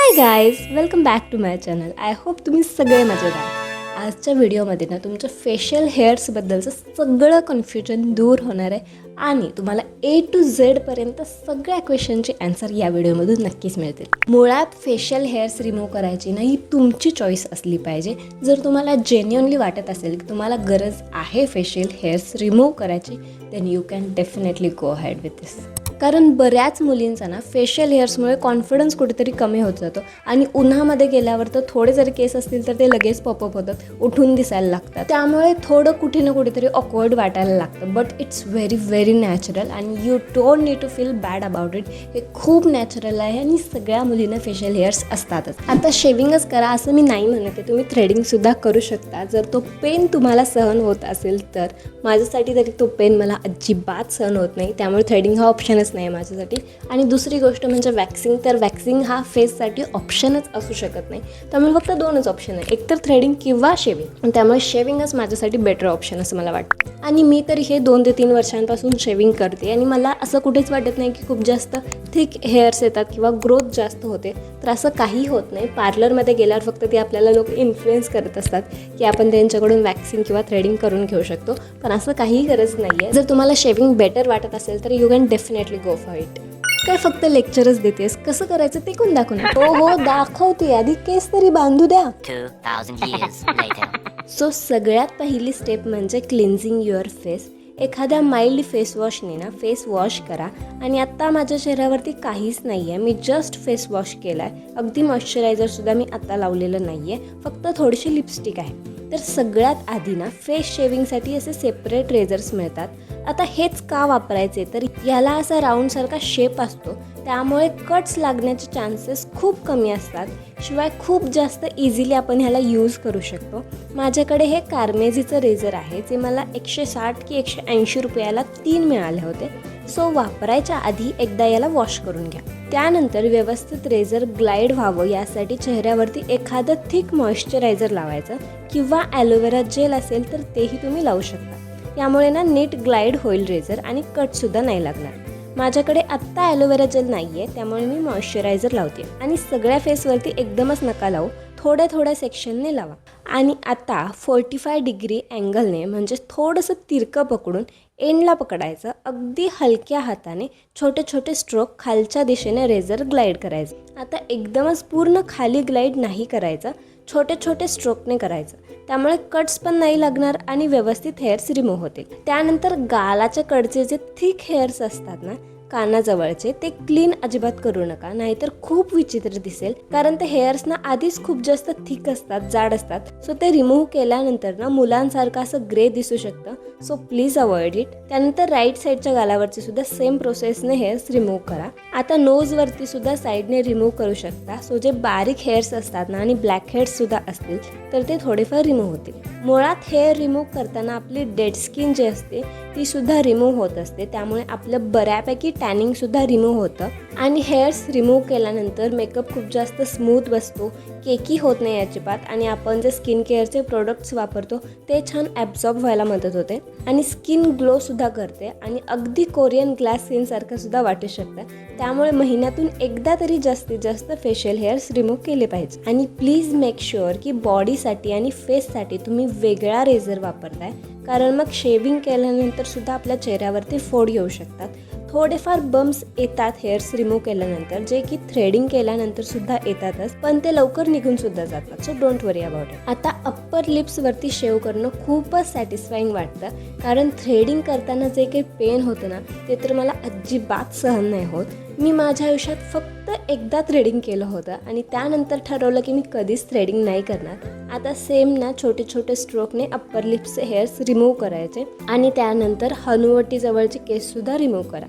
High guys, welcome back to my channel. I hope तुम्ही सगळे मजेत आहात. आजच्या व्हिडिओमध्ये ना तुमच्या फेशियल हेअर्सबद्दलचं सगळं कन्फ्युजन दूर होणार आहे आणि तुम्हाला A to Z पर्यंत सगळ्या क्वेश्चनचे आन्सर या व्हिडिओमधून नक्कीच मिळतील. मुळात फेशियल हेअर्स रिमूव्ह करायची ना ही तुमची चॉईस असली पाहिजे. जर तुम्हाला जेन्युअनली वाटत असेल की तुम्हाला गरज आहे फेशियल हेअर्स रिमूव्ह करायची, then you can definitely go ahead with this. कारण बऱ्याच मुलींचा ना फेशियल हेअर्समुळे कॉन्फिडन्स कुठेतरी कमी होत जातो आणि उन्हामध्ये गेल्यावर तर थोडे जरी केस असतील तर ते लगेच पॉपअप होतात, उठून दिसायला लागतात. त्यामुळे थोडं कुठे ना कुठेतरी ऑकवर्ड वाटायला लागतं. बट इट्स व्हेरी नॅचरल आणि you don't need to feel bad about it. हे खूप नॅचरल आहे आणि सगळ्या मुलींना फेशियल हेअर्स असतातच. आता शेविंगच करा असं मी नाही म्हणते, तुम्ही थ्रेडिंगसुद्धा करू शकता जर तो पेन तुम्हाला सहन होत असेल तर. माझ्यासाठी तरी तो पेन मला अजिबात सहन होत नाही, त्यामुळे थ्रेडिंग हा ऑप्शनच नाही माझ्यासाठी. आणि दुसरी गोष्ट म्हणजे वॅक्सिंग. तर वॅक्सिंग हा फेससाठी ऑप्शनच असू शकत नाही. त्यामुळे फक्त दोनच ऑप्शन आहे, एक तर थ्रेडिंग किंवा शेविंग. त्यामुळे शेविंगच माझ्यासाठी बेटर ऑप्शन असं मला वाटतं. आणि मी तरी हे 2 ते 3 वर्षांपासून शेविंग करते आणि मला असं कुठेच वाटत नाही की खूप जास्त थिक हेअर्स येतात किंवा ग्रोथ जास्त होते. तर असं काही होत नाही. पार्लरमध्ये गेल्यावर फक्त ते आपल्याला लोक इन्फ्लुएन्स करत असतात की आपण त्यांच्याकडून वॅक्सिंग किंवा थ्रेडिंग करून घेऊ शकतो, पण असं काही गरज नाही आहे. जर तुम्हाला शेविंग बेटर वाटत असेल तर you can definitely go for it. काय फक्त लेक्चरच देतेस, कसं करायचं ते कोण दाखवणार? हो दाखवते, आधी केस तरी बांधू द्या. 2000 years later. सो सगळ्यात पहिली स्टेप म्हणजे क्लिन्झिंग युअर फेस. एखाद्या माइल्ड फेस वॉशने ना फेस वॉश करा. आणि आत्ता माझ्या चेहऱ्यावरती काहीच नाही आहे, मी जस्ट फेस वॉश केला आहे. अगदी मॉइश्चरायझरसुद्धा मी आत्ता लावलेलं नाही आहे, फक्त थोडीशी लिपस्टिक आहे. तर सगळ्यात आधी ना फेस शेविंगसाठी असे सेपरेट रेझर्स मिळतात. आता हेच का वापरायचे, तर याला असा राऊंडसारखा शेप असतो, त्यामुळे कट्स लागण्याचे चान्सेस खूप कमी असतात. शिवाय खूप जास्त इझिली आपण ह्याला यूज करू शकतो. माझ्याकडे हे कार्मेझीचं रेझर आहे, जे मला 160 की 180 रुपयाला 3 मिळाले होते. सो वापरायच्या आधी एकदा याला वॉश करून घ्या. त्यानंतर व्यवस्थित रेझर ग्लाईड व्हावं यासाठी चेहऱ्यावरती एखादं थिक मॉइश्चरायझर लावायचं किंवा ॲलोवेरा जेल असेल तर तेही तुम्ही लावू शकता. यामुळे ना नीट ग्लाईड होईल रेझर आणि कटसुद्धा नाही लागणार. माझ्याकडे आत्ता ॲलोवेरा जेल नाही आहे, त्यामुळे मी मॉइश्चरायझर लावते. आणि सगळ्या फेसवरती एकदमच नका लावू, थोड्या सेक्शनने लावा. आणि आता 45 डिग्री अँगलने म्हणजे थोडंसं तिरकं पकडून एंडला पकडायचं. अगदी हलक्या हाताने छोटे स्ट्रोक खालच्या दिशेने रेझर ग्लाईड करायचं. आता एकदमच पूर्ण खाली ग्लाईड नाही करायचं, छोटे स्ट्रोकने करायचं. त्यामुळे कट्स पण नाही लागणार आणि व्यवस्थित हेअर्स रिमूव्ह होतील. त्यानंतर गालाच्या कडचे जे थिक हेअर्स असतात ना कानाजवळचे, ते क्लीन अजिबात करू नका, नाहीतर खूप विचित्र दिसेल. कारण ते हेअर्स ना आधीच खूप जास्त थिक असतात, जाड असतात. सो ते रिमूव्ह केल्यानंतर ना मुलांसारखं असं ग्रे दिसू शकतं. So please avoid it. त्यानंतर राईट साईडच्या गालावरची सुद्धा सेम प्रोसेसने हेअर्स रिमूव्ह करा. आता नोजवरती सुद्धा साईडने रिमूव्ह करू शकता. सो जे बारीक हेअर्स असतात ना आणि ब्लॅक हेअर्स सुद्धा असतील तर ते थोडेफार रिमूव्ह होतील. मुळात हेअर रिमूव्ह करताना आपली डेड स्किन जी असते ती सुद्धा रिमूव्ह होत असते, त्यामुळे आपलं बऱ्यापैकी टॅनिंग सुद्धा रिमूव्ह होतं. आणि हेअर्स रिमूव्ह केल्यानंतर मेकअप खूप जास्त स्मूथ बसतो, केकी होत नाही अजिबात. आणि आपण जे स्किन केअरचे प्रोडक्ट्स वापरतो ते छान ॲब्झॉर्ब व्हायला मदत होते आणि स्किन ग्लोसुद्धा करते आणि अगदी कोरियन ग्लास स्किनसारखं सुद्धा वाटू शकतं. त्यामुळे महिन्यातून एकदा तरी जास्तीत जास्त फेशियल हेअर्स रिमूव्ह केले पाहिजे. आणि प्लीज मेक शुअर की बॉडीसाठी आणि फेससाठी तुम्ही वेगळा रेझर वापरताय, कारण मग शेविंग केल्यानंतर सुद्धा आपल्या चेहऱ्यावरती फोड येऊ शकतात. थोडेफार बम्स येतात हेअर्स रिमूव्ह केल्यानंतर, जे की थ्रेडिंग केल्यानंतर सुद्धा येतातच, पण ते लवकर निघून सुद्धा जातात. So don't worry about it. आता अप्पर लिप्सवरती शेव करणं खूपच सॅटिस्फाईंग वाटतं, कारण थ्रेडिंग करताना जे काही पेन होतं ना ते तर मला अजिबात सहन नाही होत. मी माझ्या आयुष्यात फक्त एकदा थ्रेडिंग केलं होतं आणि त्यानंतर ठरवलं की मी कधीच थ्रेडिंग नाही करणार. आता सेम ना छोटे स्ट्रोकने अप्पर लिप्सचे हेअर्स रिमूव्ह करायचे आणि त्यानंतर हनुवटी जवळचे केससुद्धा रिमूव्ह करा.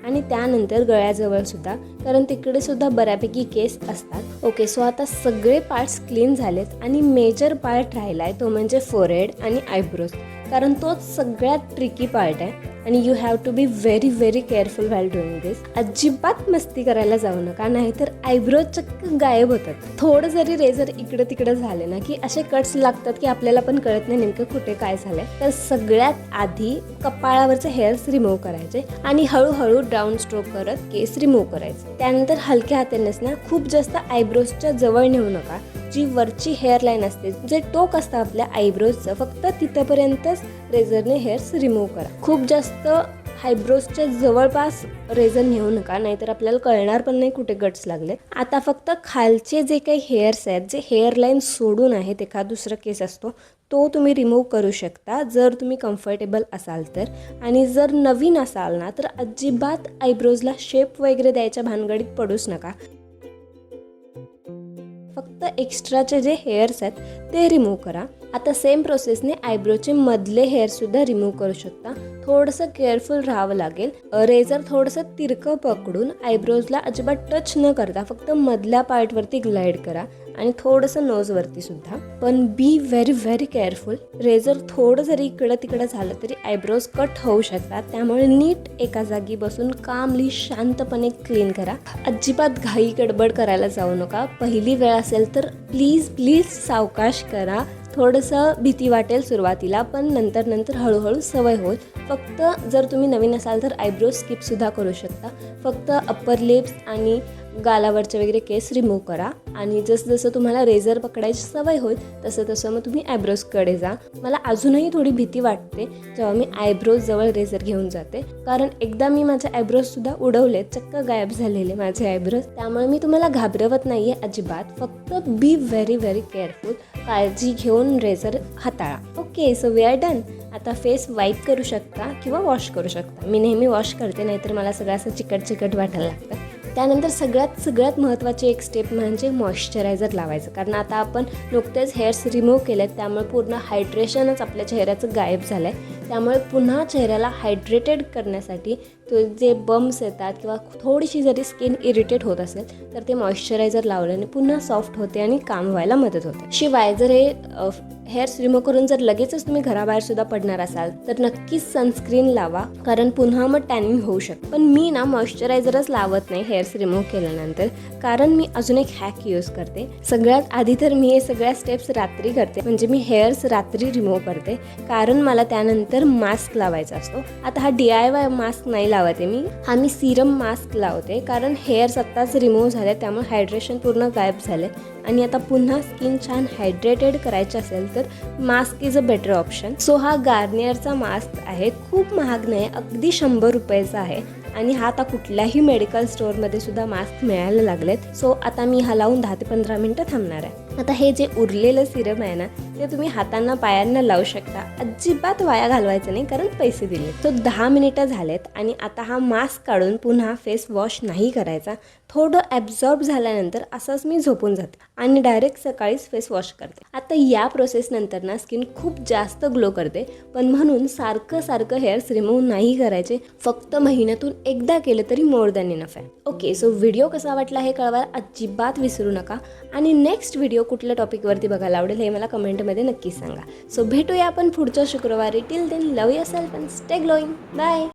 आणि त्यानंतर गळ्याजवळ सुद्धा, कारण तिकडे सुद्धा बऱ्यापैकी केस असतात. ओके, सो आता सगळे पार्ट्स क्लीन झालेत आणि मेजर पार्ट राहिला आहे, तो म्हणजे फोरहेड आणि आयब्रोज. कारण तोच सगळ्यात ट्रिकी पार्ट आहे आणि you have to be very very careful while doing this. अजिबात मस्ती करायला जाऊ नका, नाहीतर आयब्रो चक्क गायब होतात. थोडं जरी रेझर इकडं तिकडं झाले ना की असे कट्स लागतात की आपल्याला पण कळत नाही नेमकं कुठे काय झालंय. तर सगळ्यात आधी कपाळावरचे हेअर्स रिमूव्ह करायचे आणि हळूहळू डाऊन स्ट्रोक करत केस रिमूव्ह करायचे. त्यानंतर हलक्या हातानेच ना खूप जास्त आयब्रोजच्या जवळ नेऊ नका. जी वरची हेअरलाईन असते, जे टोक असतं आपल्या आयब्रोजचं, फक्त तिथपर्यंतच रेझरने हेअर्स रिमूव्ह करा. खूप जास्त आयब्रोजच्या जवळपास रेझर नेऊ नका, नाहीतर आपल्याला कळणार पण नाही कुठे गट्स लागले. आता फक्त खालचे जे काही हेअर्स आहेत, जे हेअरलाईन सोडून आहेत, एखाद दुसरा केस असतो तो तुम्ही रिमूव्ह करू शकता जर तुम्ही कम्फर्टेबल असाल तर. आणि जर नवीन असाल ना तर अजिबात आयब्रोजला शेप वगैरे द्यायच्या भानगडीत पडूच नका. फक्त एक्स्ट्राचे जे हेअर्स आहेत ते रिमूव्ह करा. आता सेम प्रोसेसने आयब्रोचे मधले हेअरसुद्धा रिमूव्ह करू शकता. थोडंसं केअरफुल राहावं लागेल. रेझर थोडंसं तिरकं पकडून आयब्रोजला अजिबात टच न करता फक्त मधल्या पार्टवरती ग्लाईड करा आणि थोडंसं नोजवरती सुद्धा. पण बी व्हेरी व्हेरी केअरफुल. रेझर थोडं जरी इकडं तिकडं झालं तरी आयब्रोज कट होऊ शकतात. त्यामुळे नीट एका जागी बसून कामली शांतपणे क्लीन करा. अजिबात घाई गडबड करायला जाऊ नका. पहिली वेळ असेल तर प्लीज प्लीज सावकाश करा. थोडंसं भीती वाटेल सुरुवातीला, पण नंतर हळूहळू सवय होईल. फक्त जर तुम्ही नवीन असाल तर आयब्रो स्किपसुद्धा करू शकता. फक्त अप्पर लिप्स आणि गालावरचे वगैरे केस रिमूव्ह करा आणि जसं तुम्हाला रेझर पकडायची सवय होईल तसं मग तुम्ही आयब्रोजकडे जा. मला अजूनही थोडी भीती वाटते जेव्हा मी आयब्रोज जवळ रेझर घेऊन जाते, कारण एकदा मी माझे आयब्रोजसुद्धा उडवले, चक्क गायब झालेले माझे आयब्रोज. त्यामुळे मी तुम्हाला घाबरवत नाही आहे अजिबात. फक्त बी व्हेरी व्हेरी केअरफुल. काळजी घेऊन रेझर हाताळा. Okay, so we are done. आता फेस वाईप करू शकता किंवा वॉश करू शकता. मी नेहमी वॉश करते, नाहीतर मला सगळं असं चिकट वाटायला लागतं. त्यानंतर सगळ्यात महत्त्वाची एक स्टेप म्हणजे मॉइश्चरायझर लावायचं. कारण आता आपण नुकतेच हेअर्स रिमूव्ह केलेत, त्यामुळे पूर्ण हायड्रेशनच आपल्या चेहऱ्याचं गायब झालं आहे. त्यामुळे पुन्हा चेहऱ्याला हायड्रेटेड करण्यासाठी तो जे बम्स येतात किंवा थोडीशी जरी स्किन इरिटेट होत असेल तर ते मॉइश्चरायझर लावल्याने पुन्हा सॉफ्ट होते आणि काम व्हायला मदत होते. शिवाय जर हे हेअर्स रिमूव्ह करून जर लगेचच तुम्ही घराबाहेरसुद्धा पडणार असाल तर नक्कीच सनस्क्रीन लावा, कारण पुन्हा मग टॅनिंग होऊ शकतं. पण मी ना मॉइश्चरायझरच लावत नाही हेअर्स रिमूव्ह केल्यानंतर, कारण मी अजून एक हॅक यूज करते. सगळ्यात आधी तर मी हे सगळ्या स्टेप्स रात्री करते, म्हणजे मी हेअर्स रात्री रिमूव्ह करते, कारण मला त्यानंतर मास्क लावायचा असतो. आता हा DIY मास्क नाही लावते मी सिरम मास्क लावते, कारण हेअर्स आत्ताच रिमूव्ह झाले, त्यामुळे हायड्रेशन पूर्ण गायब झाले आणि आता पुन्हा स्किन छान हायड्रेटेड करायची असेल तर mask is a better option. So हा गार्नियरचा मास्क आहे, खूप महाग नाही, अगदी 100 रुपयाचा आहे आणि हा आता कुठल्याही मेडिकल स्टोअरमध्ये सुद्धा मास्क मिळायला लागलेत. सो आता मी हा लावून 10 ते 15 मिनटं थांबणार आहे. आता हे जे उरलेलं सिरम आहे ना ते तुम्ही हातांना पायांना लावू शकता. अजिबात वाया घालवायचं नाही, कारण पैसे दिले. तो 10 मिनिटं झालेत आणि आता हा मास्क काढून पुन्हा फेस वॉश नाही करायचा. थोडं ॲब्झॉर्ब झाल्यानंतर असंच मी झोपून जाते आणि डायरेक्ट सकाळीच फेस वॉश करते. आता या प्रोसेसनंतर ना स्किन खूप जास्त ग्लो करते, पण म्हणून सारखं हेअर्स रिमूव्ह नाही करायचे. फक्त महिन्यातून एकदा केलं तरी मोर दॅन इनफ आहे. ओके, सो व्हिडिओ कसा वाटला हे कळवायला अजिबात विसरू नका आणि नेक्स्ट व्हिडिओ कुठल्या टॉपिकवरती बघायला आवडेल हे मला कमेंटमध्ये नक्की सांगा. सो भेटूया आपण पुढच्या शुक्रवारी. Till then love yourself and stay glowing. Bye.